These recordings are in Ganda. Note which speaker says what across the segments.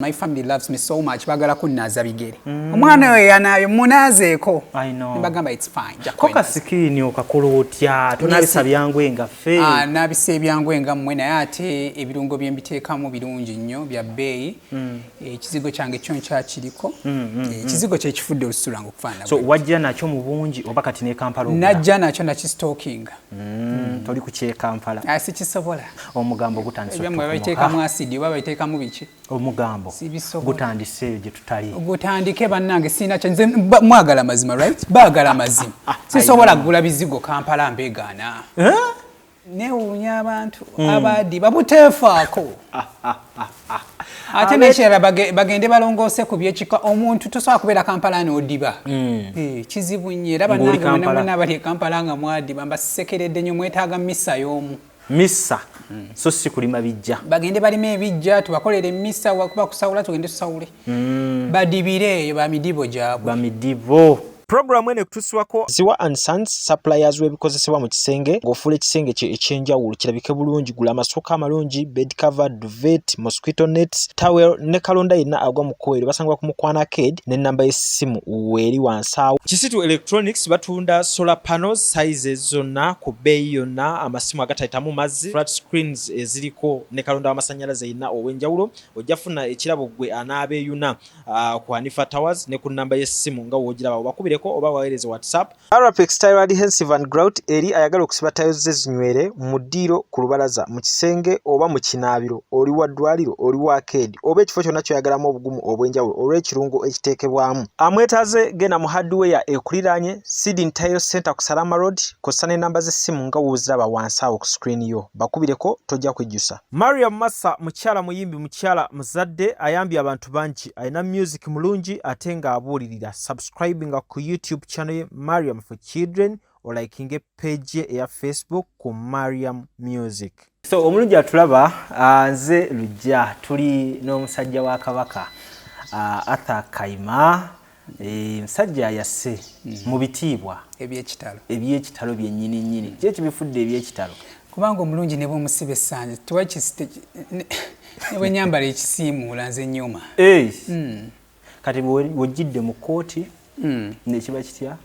Speaker 1: My family loves me so much. Bagala kunaza bigere. Omwana we yanayo munazeeko.
Speaker 2: I know.
Speaker 1: Bagamba it's fine.
Speaker 2: Koka sikini okakolo otya. Tunabisa byangwenga fe.
Speaker 1: Nabise byangwenga mmwe naye ate ebirungo byembiteekamu birungi nnyo bya bbeeyi. Ekizigo kyange kyo kyakiriko. Ekizigo kye kifudde olusulango okufaanana.
Speaker 2: So wajja nakyo mu bungi oba kati ne Kampala.
Speaker 1: Najja nakyo nakistocking.
Speaker 2: Toli ku kye Kampala.
Speaker 1: Sikisobola.
Speaker 2: Omugambo gutandise.
Speaker 1: Ebyo mwe bayiteekamu acid oba bayiteekamu biki?
Speaker 2: Omugambo. Gutandise je tutali.
Speaker 1: Gutandike bannange sina kyanze mwagala mazima right? Baagala mazima. Sisobola kugula bizigo Kampala mbegana. Newunya abantu abadi babuteefaako. Ate nekirala bagende balongoose ku byekika omuntu tosobola kubeera Kampala n'odiba. Kizibu nnyo era bannange mwenna abali Kampala nga mwadiba mbasekeredde nnyo mwetaaga misa y'omu.
Speaker 2: Misa so si kulima bijja
Speaker 1: bagende balime ebijja tubakolere misa wakuba kusawula tugende tusawule badibire ba midibo gyabwe
Speaker 2: ba midibo. Program ene kutuswako Ziwa and Sons suppliers webikozesebwa mu kisenge ng'ofuula ekisenge kye ekyenjawulo kirabike bulungi gula amasooka amalungi bed cover duvet mosquito nets towel ne kalonda yenna agwa mu kkoero basangwa ku Mukwana Arcade ne namba y'essimu weeri wansawo. Kisitu Electronics batunda solar panels sizes zonna ku bbeeyi yonna amasimu agatayitamu mazzi flat screens eziriko ne kalonda w'amasannyalaze yenna ow'enjawulo ojja funa ekirabo gwe anaabeeyuna ku Hanifa Towers ne ku namba y'essimu nga woogiraba obakubire oba wawereze WhatsApp. Arapex Tire Adhesive and Grout eri ayagala okusiba tayo ze zinywere mu ddiiro ku lubalaza mu kisenge oba mu kinaabiro oli wa ddwaliro oli wa arcade oba ekifo kyonna kyoyagalamu obugumu obw'enjawulo olw'ekirungo ekiteekebwamu. Amwetaaze genda mu hardware ekuliraanye Siding Tile Center ku Salama Road kosa n'ennamba z'essimu nga wooziraba wansi awo ku screen yo bakubireko tojja kujjusa. Mariam Massa mukyala muyimbi mukyala muzadde ayambye abantu bangi alina music mulungi ate nga abuulirira subscribing ku YouTube channel Mariam for Children or liking a page ya Facebook ku Mariam Music. So omulungi atulaba nze lujja tuli n'omusajja wa Kabaka Arthur Kayima musajja yasse mu bitiibwa eby'ekitalo byennyini nnyini kye kibifudde eby'ekitalo
Speaker 1: kubanga omulungi ne bw'omusiba essanja tuwakisite ne bwe nyambala ekisiimuula nze nnyuma
Speaker 2: kati wojjidde mu kooti nekiba kitya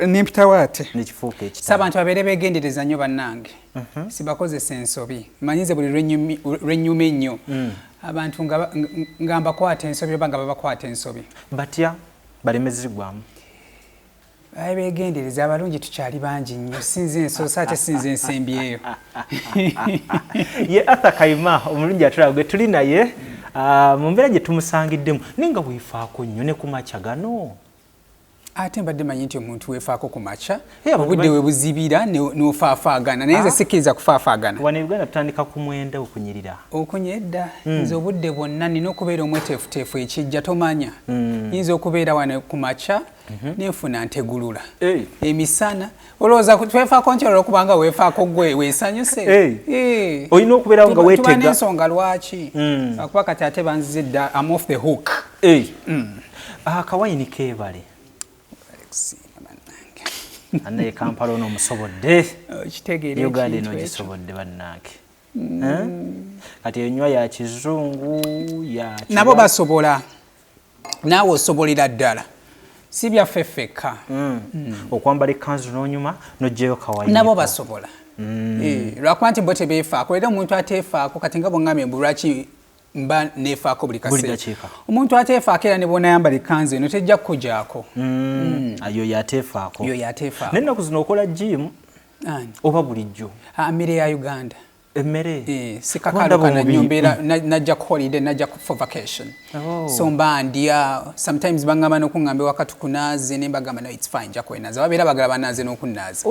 Speaker 1: nempita waate
Speaker 2: nekifuuka ekitalo
Speaker 1: sabantu babeere beegendereza nnyo bannange sibakozesa ensobi manyize buli lwennyuma ennyo abantu nga mbakwata ensobi oba nga babakwata ensobi
Speaker 2: batya balemezigwamu
Speaker 1: baye beegendereza abalungi tukyali bangi nnyo sinze ensosa ate sinze ensembyeyo
Speaker 2: ye Arthur Kayima omulungi atulaba gwe tuli naye mu mbeera gye tumusangiddemu nenga weefaako nnyo ne ku makya gano
Speaker 1: ate mbadde manyi nti omuntu weefaako ku makya obudde we buzibira n'ofaafaagana naye nze sikkiriza kufaafaagana
Speaker 2: wano Uganda tutandika ku mwenda okunyirira
Speaker 1: okunyedda nze obudde bwonna nina okubeera omweteefuteefu ekijja tomanya yinza okubeera wano ku makya nenfuna ntegulula emisana olowooza twefaako nti olwo kubanga weefaako gwe weesanyuse
Speaker 2: olina okubeerawo nga weetega
Speaker 1: tuba n'ensonga lwaki akuba kati ate banzize dda am off the hook
Speaker 2: akawayini keebale anaye Kampala ono omusobodde Uganda eno gisobodde bannange kati enywa ya kizungu
Speaker 1: nabo basobola naawe osobolera ddala si byaffe ffekka
Speaker 2: okwambala ekkanzu n'onyuma n'oggyayo kawayini
Speaker 1: nabo basobola lwakuba nti bo tebeefaako era omuntu ateefaako kati nga bwongambye mbu lwaki mba neefaako buli kaseera omuntu ateefaako era ne bw'onayambala ekkanzu eno tejja kukugyako
Speaker 2: yo yateefaako n'ennaku zino okola gym oba bulijjo
Speaker 1: mmere ya Uganda
Speaker 2: emmere
Speaker 1: sikakaalukana nnyo mbeera najja ku holiday najja for vacation so mba ndya sometimes bangamba n'okuŋŋamba ewaka tukunaaze ne mbagamba no it's fine nja kwenaza babeera bagala banaaze n'okunnaaza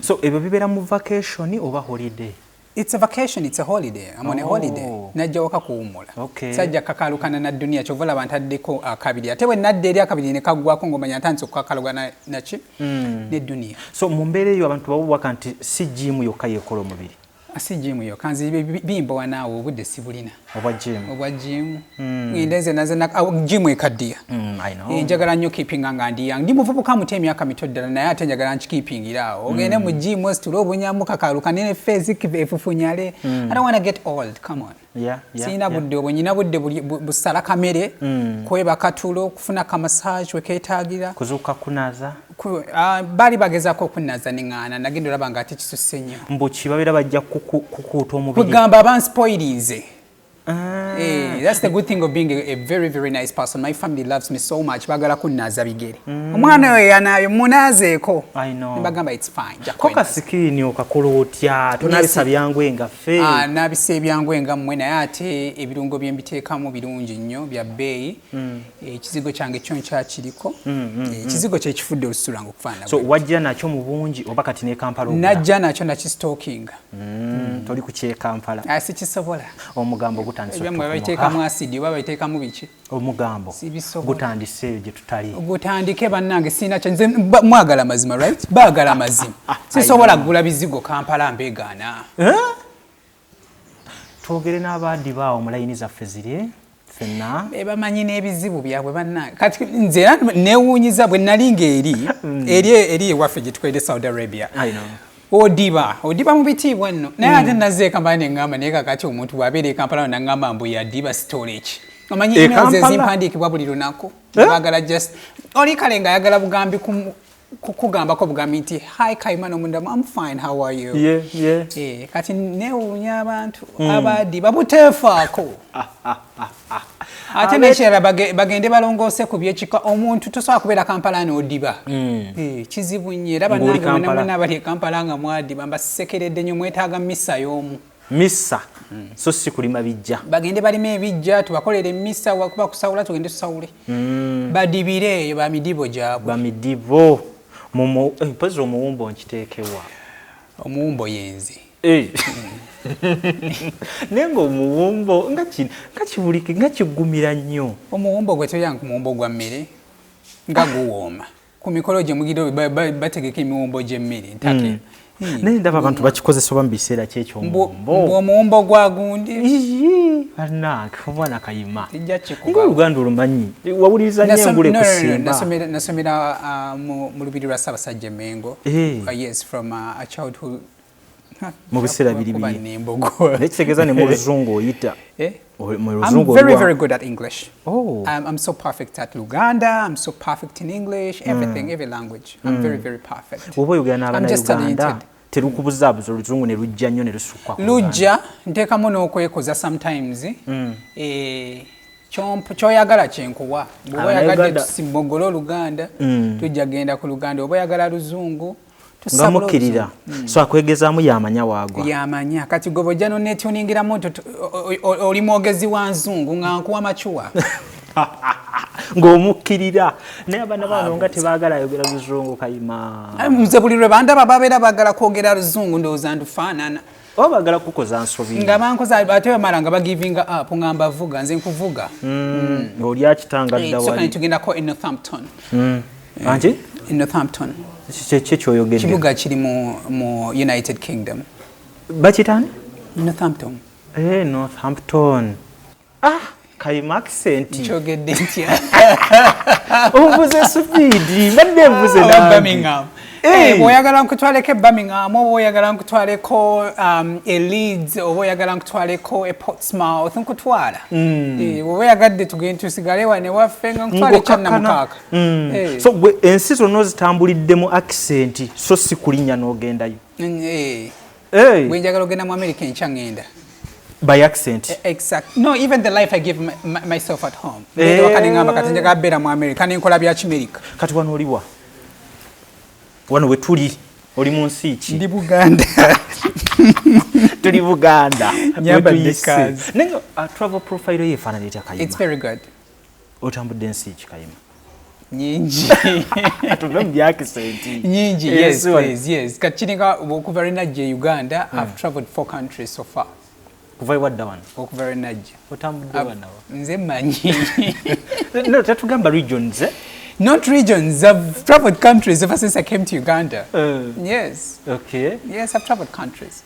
Speaker 2: so ebyo bibeera mu vacation oba holiday?
Speaker 1: It's a vacation, it's a holiday. I'm on a holiday. Najja waka kuwumula. Sajja kakalukana na dunia chovola bantaddeko akabiri. Ate we nadde eri akabiri ne kaggwako ng'omanya ntandise okukakalugana naki ne dunia.
Speaker 2: So mu mbeera eyo abantu babubaka nti si gym yokka yeekola omubiri.
Speaker 1: asi gym yo kanzi bimbo wanaawo obudde sibulina obwa gym ngendenze naze gym ekaddiya
Speaker 2: I know
Speaker 1: njagala nnyo keeping nga ndi young ndi muvubuka muto emyaka mito ddala naye ate njagala nkikeepingirawo ogende mu gym ositulo obunyamu kakaluka nene face efufunyale I don't want to get old, come on. Sina budde obonyina budde busala kamere kweba katulo kufuna ka massage weketagira
Speaker 2: kuzuka kunaza
Speaker 1: bali bagezako okunaza ningana nagenda olaba ate kisusse nnyo
Speaker 2: mbuki babera bajja kukuuta omubiri
Speaker 1: kugamba banspoilize. That's the good thing of being a very, very nice person. My family loves me so much. Bagala kunaza bigere. Omwana oyo yanayo munazeeko.
Speaker 2: I know.
Speaker 1: Bagamba it's fine.
Speaker 2: Koka sikini okakola otya tunabisa byangwenga fe.
Speaker 1: Nabisa ebyangwenga mmwe naye ate ebirungo bye mbiteekamu birungi nnyo bya bbeeyi. Ekizigo kyange kyo nkyakiriko. Ekizigo kye kifudde olususu lwange okufaanana.
Speaker 2: So wajja nakyo mu bungi oba kati ne Kampala?
Speaker 1: Najja nakyo nakistookinga.
Speaker 2: Toli ku kye Kampala.
Speaker 1: Sikisobola.
Speaker 2: Omugambo
Speaker 1: ebyamwe babiteekamu asidi oba babiteekamu biki
Speaker 2: omugambo gutandise gye tutali
Speaker 1: gutandike bannange sina kyenze mwagala mazima right baagala mazima sisobola kugula bizigo Kampala mbeegaana
Speaker 2: twogere n'abaadi baawo mu layini zaffe ziri fenna
Speaker 1: bamanyi n'ebizibu byabwe bannange kati nze neewuunyiza bwe nalinga eri ewaffe gye tukwedde Saudi Arabia. Odiba mu bitiibwa nno naye ate nazze Kampala ne ngamba naye kakati omuntu bw'abeera e Kampala nangamba mbu yadiba storage omanyi emails ezimpandiikibwa buli lunaku baagala just oli kale ng'ayagala bugambi kugambako bugambi nti hi Kayima n'omundamu I'm fine how are you kati neewuunya abantu abadiba buteefaako ate nekirala bagende balongoose ku byekika omuntu tosobola kubeera Kampala n'odiba kizibu nnyo era bannange mwenna abali e Kampala nga mwadiba mbasekeredde nnyo mwetaaga misa y'omu
Speaker 2: misa so si kulima bijja
Speaker 1: bagende balime ebijja tubakolere misa wakuba kusawula tugende tusawule badibire eyo bamidibo gyabwe
Speaker 2: bamidibo mpozi omuwumbo nkiteekewa
Speaker 1: omuwumbo yenzi
Speaker 2: nenga omuwumbo nga kigumira nnyo
Speaker 1: omuwumbo gwe toyanga ku muwumbo gwa mmere nga guwooma ku mikolo gye mugiro bategeka emiwumbo gy'emmere ntake
Speaker 2: naye ndaba abantu bakikozesa oba mu biseera
Speaker 1: ky'ekyomuwumbo gwa gundi
Speaker 2: bannange omwana Kayima nga Oluganda olumanyi wawuliriza nnyo engule kusimba
Speaker 1: nasomera mu lubiri lwa Ssaabasajja Mengo yes from a childhood
Speaker 2: mu biseera biri nekitegeeza ne mu Luzungu oyita
Speaker 1: I'm very, very good at English. I'm so perfect at Luganda. I'm so perfect in English. Everything, every language. I'm very, very perfect. I'm just talented.
Speaker 2: Terukubuzaabuza Oluzungu ne lujja nnyo ne lusukka ku
Speaker 1: lujja nteekamu n'okwekoza sometimes kyoyagala kyenkuwa bw'oba oyagadde tusimbogole Oluganda tujja genda ku Luganda oba oyagala Luzungu
Speaker 2: nga mukkirira so akwegezaamu yamanya waagwa
Speaker 1: yamanya kati gwe bw'ojja n'oneetuningiramu oli mwogezi wa nzungu nga nkuwa macuwa
Speaker 2: ng'omukkirira naye abaana bano nga tebaagala ayogera Luzungu Kayima
Speaker 1: nze buli lwe bandaba babeera baagala kwogera Luzungu ndowooza ndufaanana
Speaker 2: oba baagala kukoza nsobi
Speaker 1: nga bankoza ate bamala nga bagivinga up nga mbavuga nze nkuvuga
Speaker 2: ng'oli akitanga dda wali
Speaker 1: tugendako e Northampton
Speaker 2: anti
Speaker 1: e Northampton
Speaker 2: kyoyogedde
Speaker 1: kibuga kiri mu United Kingdom
Speaker 2: bakitani
Speaker 1: Northampton
Speaker 2: Northampton Kayima accent
Speaker 1: kyogedde ntya
Speaker 2: obuze speed badde mbuze na
Speaker 1: Birmingham bw'oyagala nkutwaleko e Birmingham oba oyagala nkutwaleko e Leeds oba oyagala nkutwaleko e Portsmouth nkutwala oba oyagadde tugende tusigale wane waffe nga nkutwala ekyannamukaaka
Speaker 2: so gwe ensi zonna ozitambulidde accent so si kulinnya n'ogendayo
Speaker 1: bwe njagala ogenda mu America enkya ngenda
Speaker 2: by accent
Speaker 1: exact no even the life I give myself at home wakati ngamba kati njagala beera mu America nenkola bya Kimerika
Speaker 2: kati wano oliwa wano we tuli oli mu nsi ki
Speaker 1: ndi Buganda
Speaker 2: tuli Buganda
Speaker 1: nyambadde kazi
Speaker 2: nenga travel profile yefaanana etya Kayima
Speaker 1: it's very good
Speaker 2: otambudde ensi ki Kayima
Speaker 1: nyingi
Speaker 2: atuve mu accent
Speaker 1: nyingi yes please yes kachininga okuva rinajje Uganda I've traveled 4 countries so far
Speaker 2: kuva wadda wano
Speaker 1: okuva rinajje
Speaker 2: otambudde wano
Speaker 1: nze manyi
Speaker 2: no tatugamba regions
Speaker 1: Not regions. I've traveled countries ever since I came to Uganda. Yes.
Speaker 2: Okay.
Speaker 1: Yes, I've traveled countries.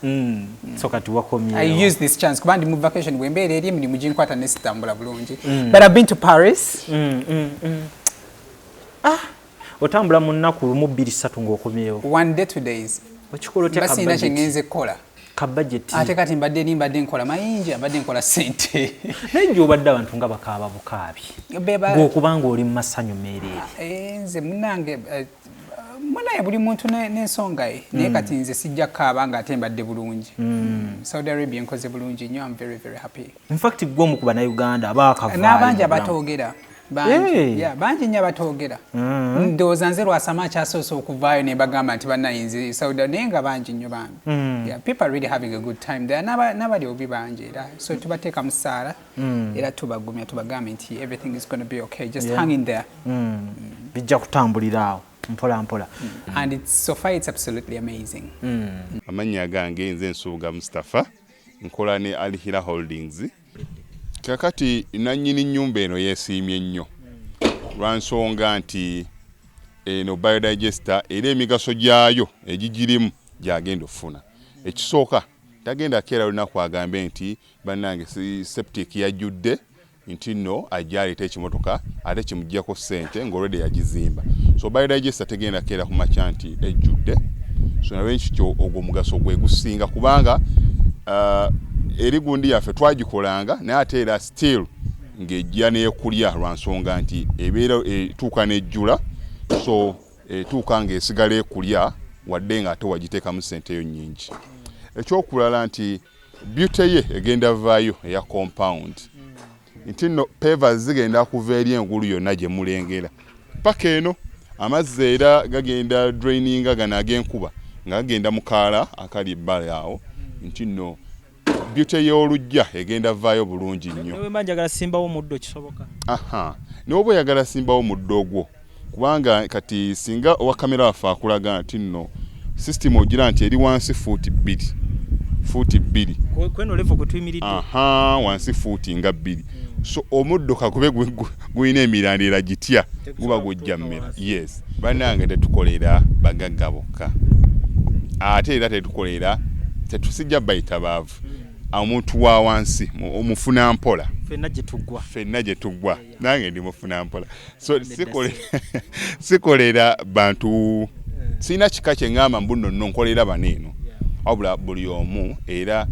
Speaker 2: So kati wakomye.
Speaker 1: I use this chance kubandi mu vacation wembere eri mini mujinkwata nesitambula bulungi. But I've been to Paris.
Speaker 2: Otambula mu nnaku lumu 2-3 ng'okomyewo.
Speaker 1: 1 day 2 days.
Speaker 2: Okikola otya
Speaker 1: basi ina kyengenze kola.
Speaker 2: Ka budget.
Speaker 1: Ate kati mbadde nkola mayinja, mbadde nkola sente.
Speaker 2: Nenjo obadde abantu nga bakaaba bukaabi. Ng'okubanga oli mu masanyu meereere.
Speaker 1: Nze munnange munaye buli muntu n'ensonga ye. Naye kati nze sijja kaaba nga ate mbadde bulungi. Saudi Arabia nkoze bulungi nnyo. I'm very, very happy.
Speaker 2: In fact, gwe omu ku bannayuganda abaakavaayo.
Speaker 1: N'abanja batoogera. Banji nnyo batoogera. Ndowooza nze lwasama akyasoose okuvaayo ne bagamba nti bannayinze Saudi naye nga bangi nnyo bambi. People are really having a good time there. N'abali obi bangi era. So tubateeka mu ssaala era tubagumya tubagambe nti everything is going to be okay. Just hang in there.
Speaker 2: Bijja kutambulira awo mpola mpola.
Speaker 1: And so far it's absolutely amazing.
Speaker 3: Amannya gange nze Nsuuga Mustafa nkola ne Alihira Holdings. Kakati nannyini nnyumba eno yeesiimye nnyo lwansonga nti eno biodigester era emigaso gyayo egigirimu gyagenda ofuna. Ekisooka tagenda keera lunaku agambe nti bannange septic yajjudde nti nno ajja aleeta ekimotoka ate kimuggyako ssente ng'olwedde yagizimba. So biodigester tegenda keera ku makya nti ejjudde. So nalwekyo ogwo mugaso gwe gusinga kubanga eri gundi yaffe twagikolanga naye ate era still ng'ejja n'ekulya lwansonga nti ebeera etuuka n'ejjula. So etuuka ng'esigala ekulya wadde ng'ate wagiteekamu ssente yo nnyingi. Ekyokulala nti beauty ye egenda vaayo eya compound. Nti nno pavers zigenda kuva eri engulu yonna gye mulengera. Paka eno amazzi era gagenda draininga gano ag'enkuba nga gagenda mu kaala akali ebbala awo. Nti nno beauty y'olujja egenda vaayo bulungi nnyo.
Speaker 2: Newe manjagala simbawo muddo kisoboka.
Speaker 3: N'oba oyagala simbawo muddo ogwo kubanga kati singa owa kamera waffe akulaga nti nno system ogira nti eri wansi fuuti 2.
Speaker 2: Kweno level kwe tuyimiridde.
Speaker 3: Wansi fuuti nga 2. So omuddo kakube guyina emirandira gitya guba gujja mmera. Yes. Bannange tetukolera bagagga bokka. Ate era tetusijja bayita baavu. Omuntu wa wansi omufuna mpola. Fenna gye tuggwa. Nange ndi mufuna mpola. So sikolera bantu sina kika kye ngamba mbu nno nkolera baneeno. Wabula buli omu era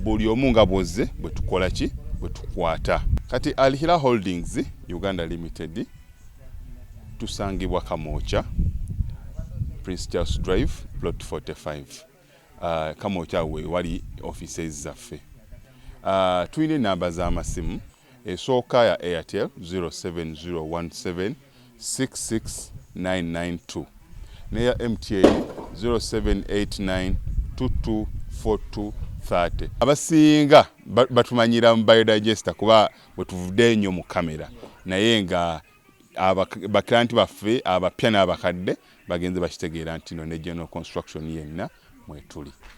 Speaker 3: buli omu nga bwozze bwe tukola ki bwe tukwata. Kati Alihira Holdings Uganda Limited tusangibwa Kamoocha Prince Charles Drive plot 45. Kamoocha we wali offices zaffe. Tuyina namba z'amasimu esooka ya Airtel 07017669992 neya MTN 0789224230. Abasinga batumanyira mu biodigester kuba bwe tuvudde nnyo mu kamera naye nga baklanti baffe abapya n'abakadde bagenze bakitegeera nti no ne general construction yenna mwetuli.